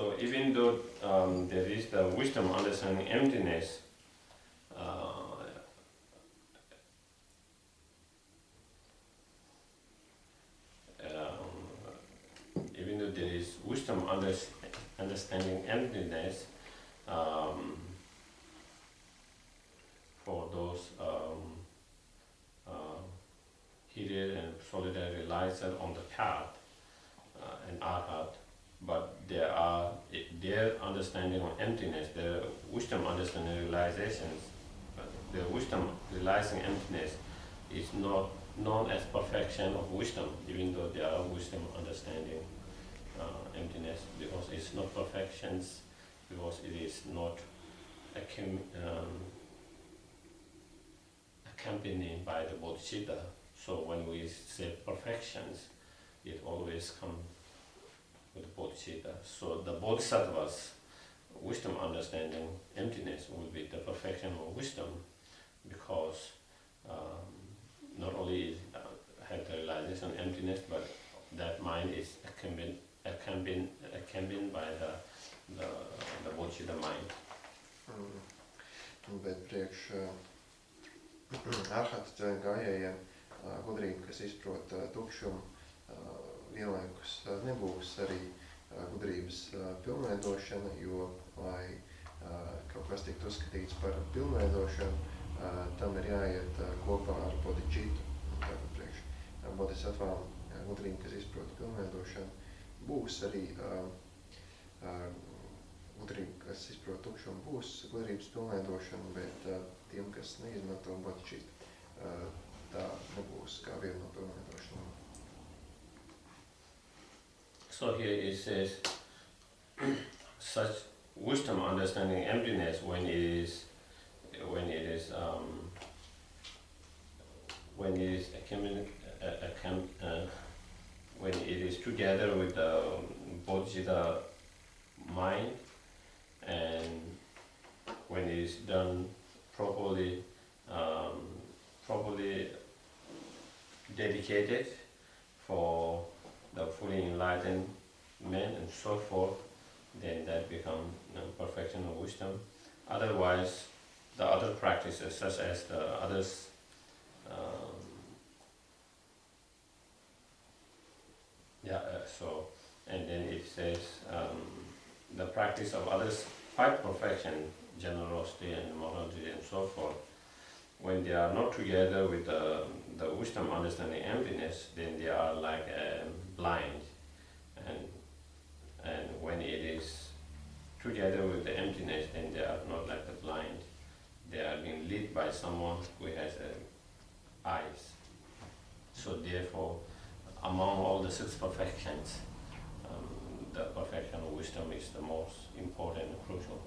So even though there is the wisdom, understanding, emptiness, even though there is wisdom, understanding, emptiness, for those heated and solitary realizer on the path and arhat, but their understanding of emptiness, their wisdom understanding realizations, their wisdom realizing emptiness is not known as perfection of wisdom, even though they are wisdom understanding emptiness, because it's not perfections, because it is not accompanied by the bodhicitta. So when we say perfections, it always comes with bodhicitta. So the bodhisattvas, wisdom understanding emptiness, will be the perfection of wisdom, because not only have the realization of emptiness, but that mind is accompanied by the bodhicitta mind. Bet priekš arhata gājējiem gudrība, kas izprot tukšumu, vienlaikus nebūs arī gudrības pilnveidošana, jo, lai kaut kas tiktu uzskatīts par pilnveidošanu, tam ir jāiet kopā ar bodhicitu. Tātad priekš bodhisattvām gudrība, kas izprot pilnveidošanu, būs arī gudrība, kas izprot tukšumu, būs gudrības pilnveidošana, bet tiem, kas neizmanto bodhicitu, tā nebūs kā viena no pilnveidošanām. So here it says, such wisdom understanding emptiness when it is together with the bodhicitta mind, and when it is done properly dedicated for the fully enlightened man and so forth, then that becomes perfection of wisdom. Otherwise, the other practices, such as the others, and then it says the practice of others, 5 perfection, generosity and morality and so forth, when they are not together with the wisdom, understanding, emptiness, then they are like blind, and when it is together with the emptiness, then they are not like the blind. They are being led by someone who has eyes. So therefore, among all the 6 perfections, the perfection of wisdom is the most important and crucial.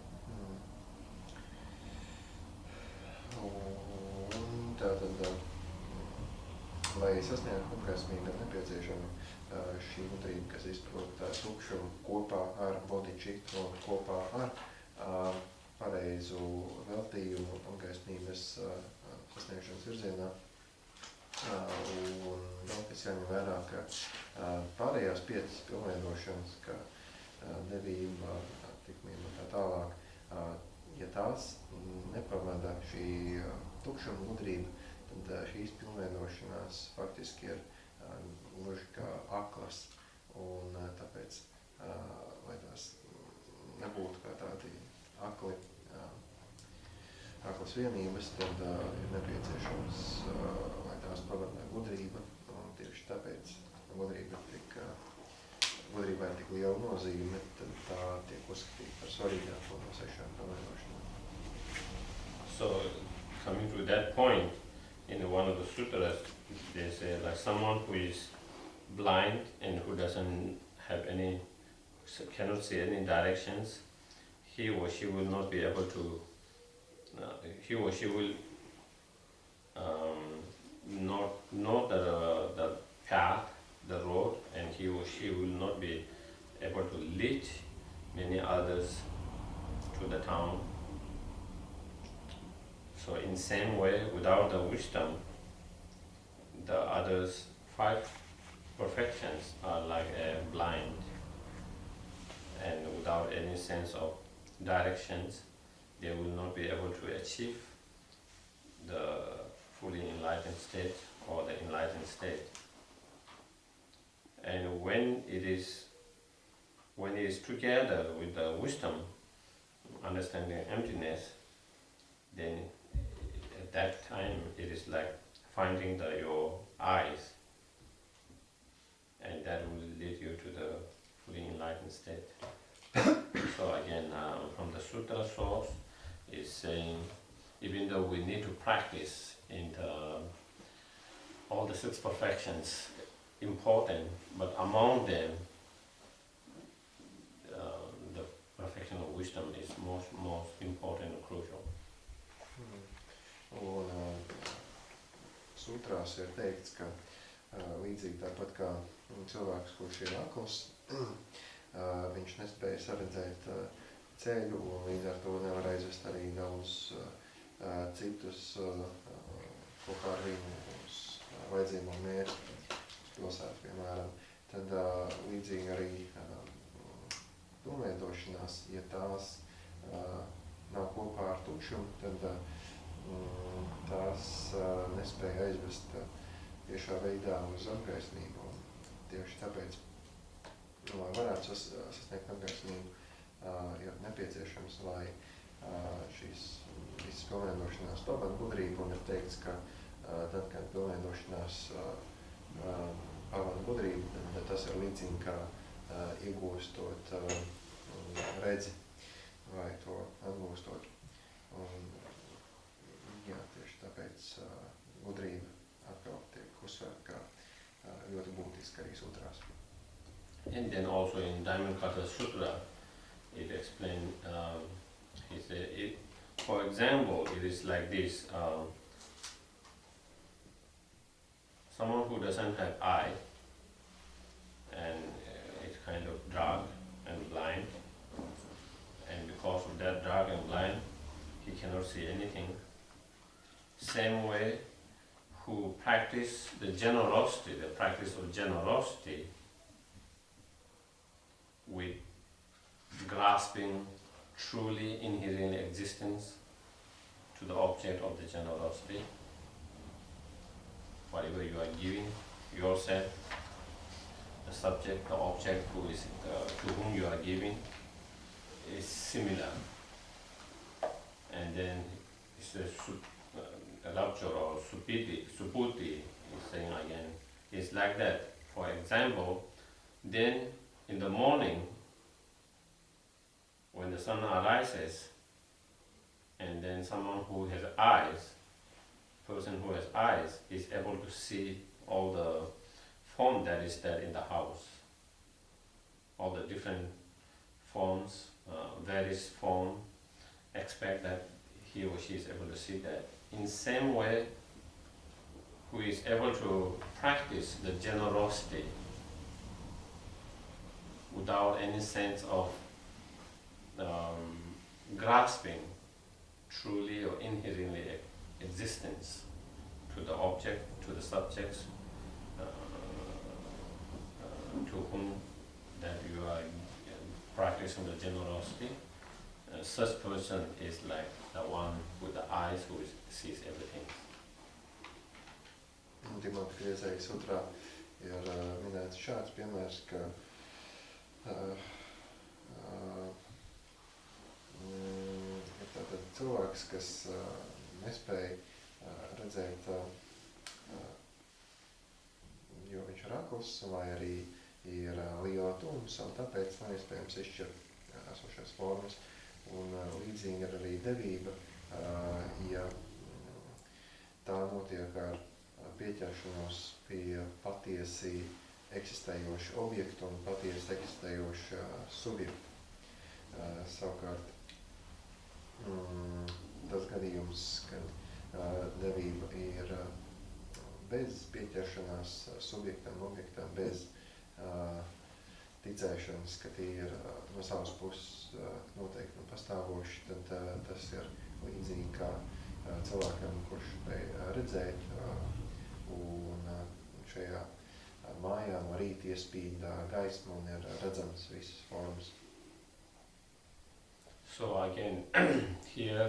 Un tātad, lai sasniegtu apgaismību, ir nepieciešama šī gudrība, kas izprot tukšumu kopā ar bodhicitu un kopā ar pareizu veltījumu apgaismības sasniegšanas virzienā. Un vēl kas jāņem vērā, ka pārējās 5 pilnveidošanas, kā devība, tikmība un tā tālāk, ja tās nepavada šī tukšuma gudrība, tad šīs pilnveidošanās faktiski ir gluži kā aklas, un tāpēc, lai tās nebūtu kā tādi aklas vienības, tad ir nepieciešams, lai tās pavada gudrība, un tieši tāpēc gudrībai ir tik liela nozīme, tad tā tiek uzskatīta par svarīgāko no 6 pilnveidošanām. So, coming to that point, in one of the sutras, they say like someone who is blind and who cannot see any directions, he or she will not be able to, he or she will not know the path, the road, and he or she will not be able to lead many others to the town. So in same way, without the wisdom, the others 5 perfections are like blind, and without any sense of directions, they will not be able to achieve the fully enlightened state or the enlightened state. And when it is together with the wisdom, understanding emptiness, then at that time it is like finding your eyes, and that will lead you to the fully enlightened state. So again, from the sutra source, is saying, even though we need to practice in all the 6 perfections, important, but among them, the perfection of wisdom is most important and crucial. Un sutrās ir teikts, ka līdzīgi tāpat kā cilvēks, kurš ir akls, viņš nespēja saredzēt ceļu un līdz ar to nevar aizvest arī daudz citus kaut kā ar viņu uz vajadzīgo mērķi, uz pilsētu, piemēram. Tad līdzīgi arī pilnveidošanās, ja tās nav kopā ar tukšumu, tad tās nespēja aizvest tiešā veidā uz apgaismību. Tieši tāpēc, lai varētu sasniegt apgaismību, ir nepieciešams, lai šīs visas pilnveidošanās dod gudrību, un ir teikts, ka tad, kad pilnveidošanās pavada gudrību, tad tas ir līdzīgi kā iegūstot redzi vai to atgūstot. Un, jā, tieši tāpēc gudrība atkal tiek uzsvērta kā ļoti būtiska arī sutrās. And then also in Dharmakata Sutra, it explained, for example, it is like this, someone who doesn't have eye, and it's kind of dark and blind, and because of that dark and blind, he cannot see anything. Same way, who practice the practice of generosity, with grasping truly inherent existence to the object of the generosity. Whatever you are giving yourself, the subject, the object who is to whom you are giving is similar. And then it's a rapture or suputi is saying again, it's like that. For example, then in the morning, when the sun arises, and then someone who has eyes, person who has eyes, is able to see all the form that is there in the house, all the different forms, various form, expect that he or she is able to see that. In same way, who is able to practice the generosity without any sense of grasping truly or inherently existence to the object, to the subjects, to whom that you are practicing the generosity. Such person is like the one with the eyes who sees everything. Timotejai sutrā ir minēts šāds piemērs, ka ir tātad cilvēks, kas nespēja redzēt, jo viņš ir akls, vai arī ir liela tums, un tāpēc nav iespējams izšķirt esošās formas. Un līdzīgi ir arī devība, ja tā notiek ar pieķeršanos pie patiesi eksistējoša objekta un patiesi eksistējoša subjekta. Savukārt, tas gadījums, kad devība ir bez pieķeršanās subjektam, objektam, bez ticēšanas, ka tie ir no savas puses noteikti un pastāvoši, tad tas ir līdzīgi kā cilvēkam, kurš spēj redzēt, un šajā mājā no rīta iespīd gaisma un ir redzams visas formas. So again, here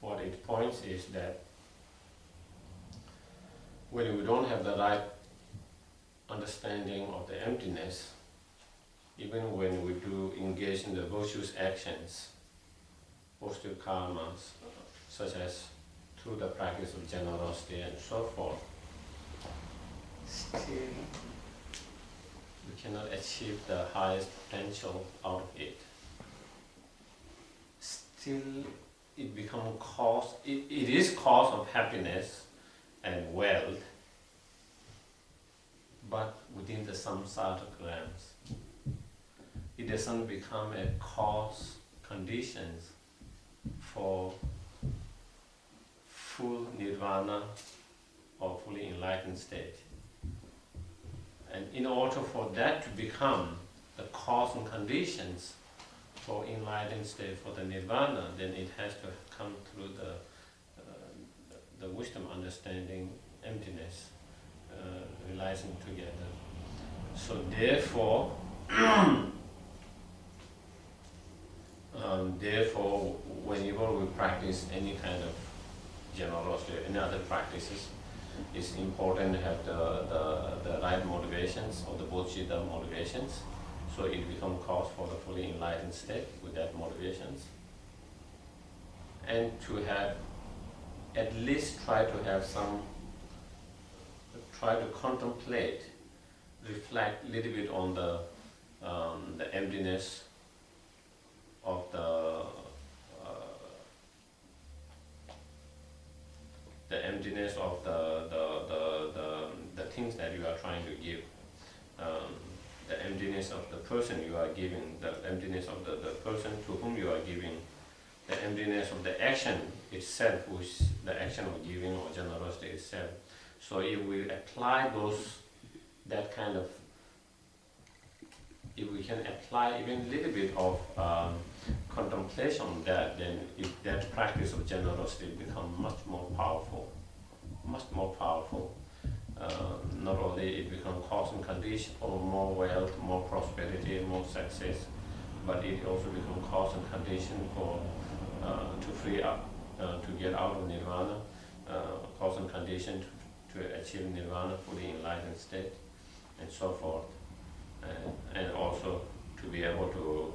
what it points is that when we don't have the right understanding of the emptiness, even when we do engage in the virtuous actions, positive karmas, such as through the practice of generosity and so forth, still we cannot achieve the highest potential out of it. Still it becomes cause, it is cause of happiness and wealth, but within the samsara realms. It doesn't become a cause conditions for full nirvana or fully enlightened state. And in order for that to become the cause and conditions for enlightened state, for the nirvana, then it has to come through the wisdom, understanding, emptiness, realizing together. So therefore, therefore, whenever we practice any kind of generosity, any other practices, it's important to have the right motivations or the bodhicitta motivations, so it becomes cause for the fully enlightened state with that motivations. And to have, at least try to contemplate, reflect a little bit on the emptiness of the emptiness of the things that you are trying to give, the emptiness of the person you are giving, the emptiness of the person to whom you are giving, the emptiness of the action itself, which is the action of giving or generosity itself. So if we apply that kind of, if we can apply even a little bit of contemplation on that, then if that practice of generosity becomes much more powerful, much more powerful. Not only it becomes cause and condition for more wealth, more prosperity, more success, but it also becomes cause and condition for to free up, to get out of nirvana, cause and condition to achieve nirvana, fully enlightened state, and so forth. And also to be able to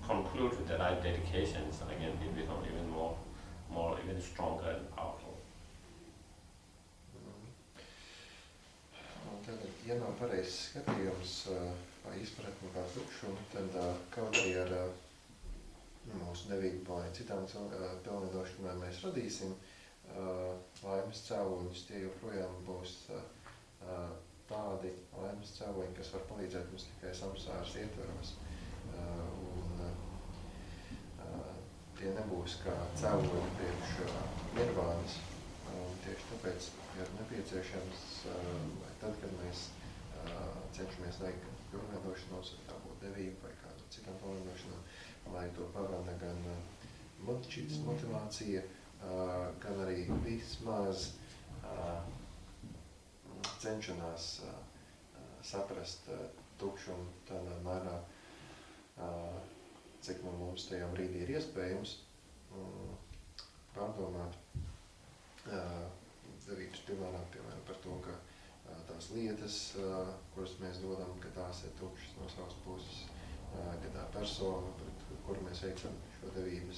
conclude with the right dedications, again it becomes even stronger and powerful. Tad, ja nav pareizs skatījums vai izpratne kā tukšumu, tad kaut arī ar mūsu devību vai citām pilnveidošanām mēs radīsim laimes cēloņus, tie joprojām būs tādi laimes cēloņi, kas var palīdzēt mums tikai samsāras ietveros. Tie nebūs kā cēloņi priekš nirvānas. Tieši tāpēc ir nepieciešams, vai tad, kad mēs cenšamies veikt pilnveidošanos, vai tā būtu devība vai kāda citām pilnveidošanām, lai to pavada gan bodhicitta motivācija, gan arī vismaz cenšanās saprast tukšumu tādā mērā, cik no mums tajā brīdī ir iespējams pārdomāt devības piemēram par to, ka tās lietas, kuras mēs dodam, ka tās ir tukšas no savas puses, ka tā persona, pret kuru mēs veicam šo devību,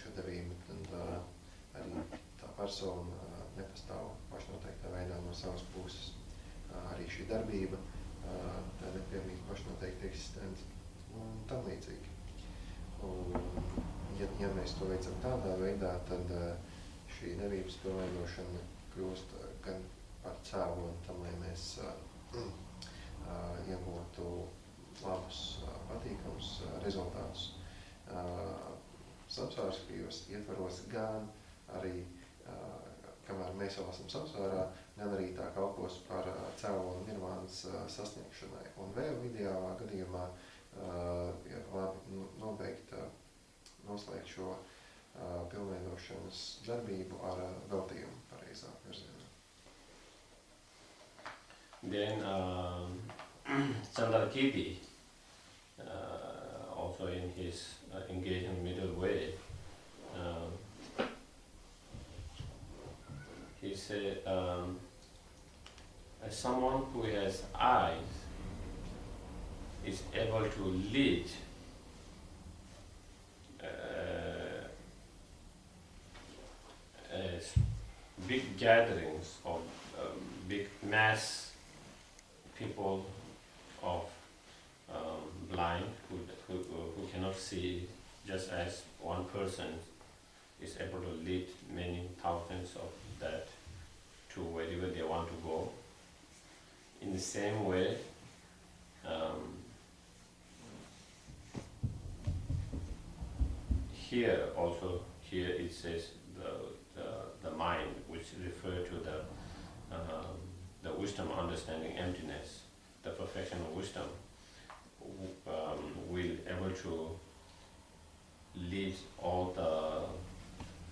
tad arī tā persona nepastāv pašnoteiktā veidā no savas puses. Arī šī darbība, tā nepiemīt pašnoteikta eksistence un tam līdzīgi. Ja mēs to veicam tādā veidā, tad šī devības pilnveidošana kļūst gan par cēloni tam, lai mēs iegūtu labus, patīkamus rezultātus samsāriskajos ietvaros, gan arī, kamēr mēs vēl esam samsārā, gan arī tā kalpos par cēloni nirvānas sasniegšanai. Un vēl ideālā gadījumā ir labi noslēgt šo pilnveidošanas darbību ar veltījumu pareizā virzienā. Then Chandrakirti also also in his engaging middle way, he said, as someone who has eyes is able to lead big gatherings of big mass people of blind who cannot see, just as one person is able to lead many thousands of that to wherever they want to go. In the same way, here it says the mind, which refer to the wisdom, understanding, emptiness, the perfection of wisdom, will able to lead all the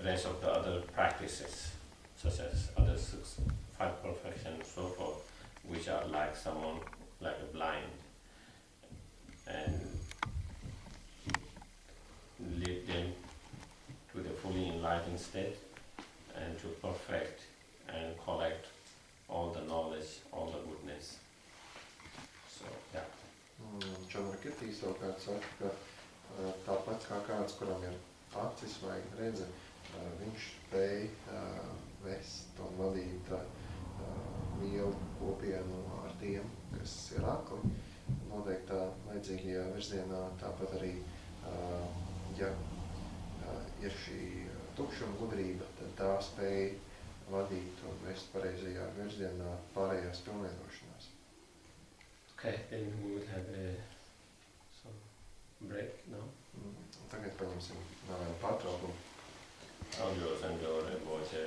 rest of the other practices, such as other 5 perfections and so forth, which are like someone like a blind, and lead them to the fully enlightened state and to perfect and collect all the knowledge, all the goodness. So, yeah. Čamarkitī savukārt saka, ka tāpat kā kāds, kuram ir acis vai redze, viņš spēj vest un vadīt lielu kopienu ar tiem, kas ir akli, noteiktā vajadzīgajā virzienā. Tāpat arī, ja ir šī tukšuma gudrība, tad tā spēj vadīt un vest pareizajā virzienā pārējās pilnveidošanās. Okay, then we will have some break now. Tagad paņemsim nelielu pārtraukumu. Audio, center.Ven.Geshe,